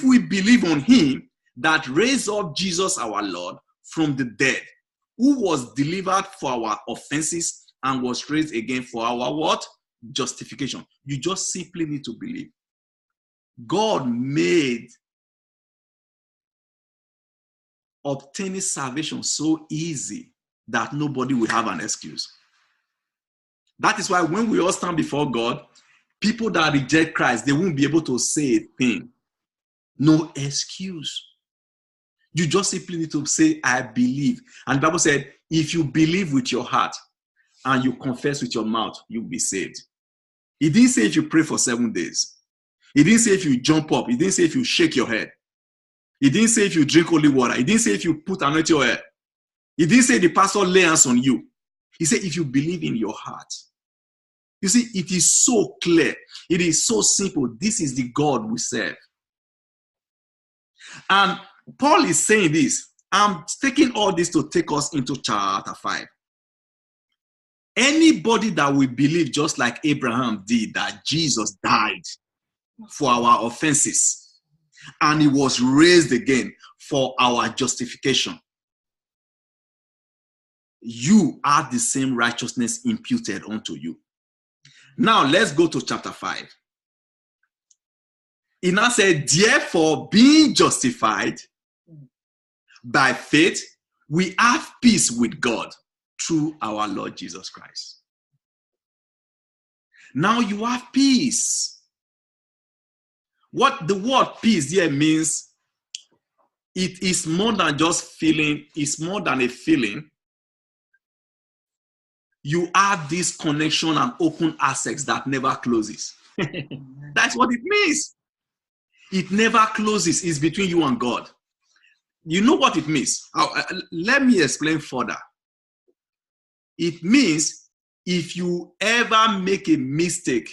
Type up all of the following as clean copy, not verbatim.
if we believe on him that raised up Jesus our Lord from the dead, who was delivered for our offenses and was raised again for our what? Justification. You just simply need to believe. God made obtaining salvation so easy that nobody will have an excuse. That is why when we all stand before God, people that reject Christ, they won't be able to say a thing. No excuse. You just simply need to say, I believe. And the Bible said, if you believe with your heart and you confess with your mouth, you'll be saved. It didn't say if you pray for 7 days. It didn't say if you jump up. It didn't say if you shake your head. It didn't say if you drink holy water. It didn't say if you put anointing oil. It didn't say the pastor lay hands on you. He said if you believe in your heart. You see, it is so clear. It is so simple. This is the God we serve. And Paul is saying this. I'm taking all this to take us into chapter 5. Anybody that will believe just like Abraham did that Jesus died for our offenses and he was raised again for our justification, you have the same righteousness imputed unto you. Now let's go to chapter 5. He now said, therefore, being justified by faith, we have peace with God through our Lord Jesus Christ. Now you have peace. What the word peace here means, it is more than just feeling, it's more than a feeling. You have this connection and open access that never closes. That's what it means. It never closes. It's between you and God. You know what it means? Let me explain further. It means if you ever make a mistake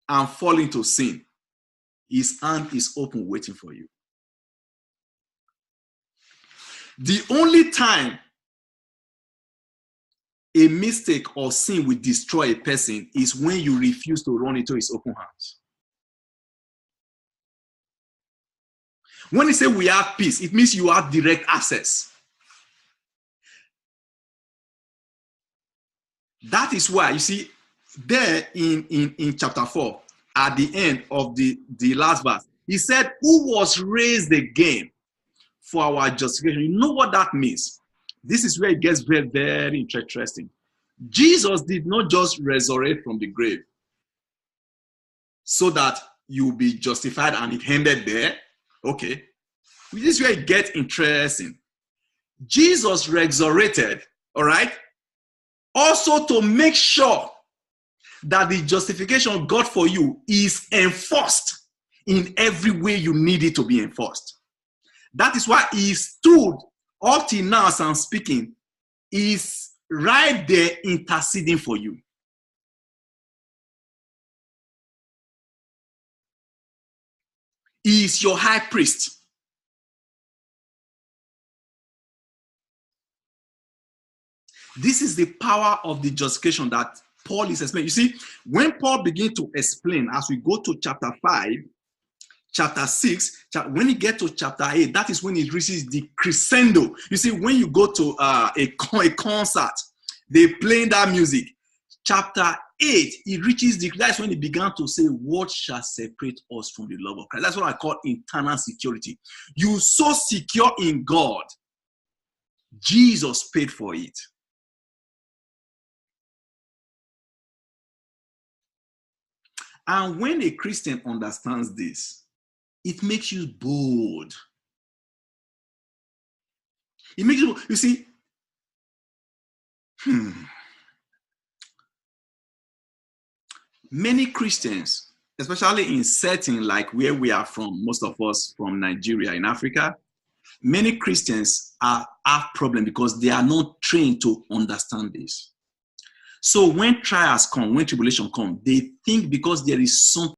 and fall into sin, his hand is open waiting for you. The only time a mistake or sin will destroy a person is when you refuse to run into his open hands. When he says we have peace, it means you have direct access. That is why, you see, there in chapter 4, at the end of the last verse, he said, who was raised again for our justification. You know what that means? This is where it gets very, very interesting. Jesus did not just resurrect from the grave so that you'll be justified and it ended there. Okay. This is where it gets interesting. Jesus resurrected, all right, also to make sure that the justification God for you is enforced in every way you need it to be enforced. That is why he stood up till now as I'm speaking, is right there interceding for you. He is your high priest. This is the power of the justification that Paul is explaining. You see, when Paul begins to explain, as we go to chapter 5, chapter 6, when you get to chapter 8, that is when it reaches the crescendo. You see, when you go to a concert, they play that music. Chapter 8, it reaches that's when he began to say, what shall separate us from the love of Christ? That's what I call internal security. You so secure in God, Jesus paid for it. And when a Christian understands this, it makes you bold. It makes you see, many Christians, especially in settings like where we are from, most of us from Nigeria in Africa, many Christians have problems because they are not trained to understand this. So when trials come, when tribulation come, they think because there is something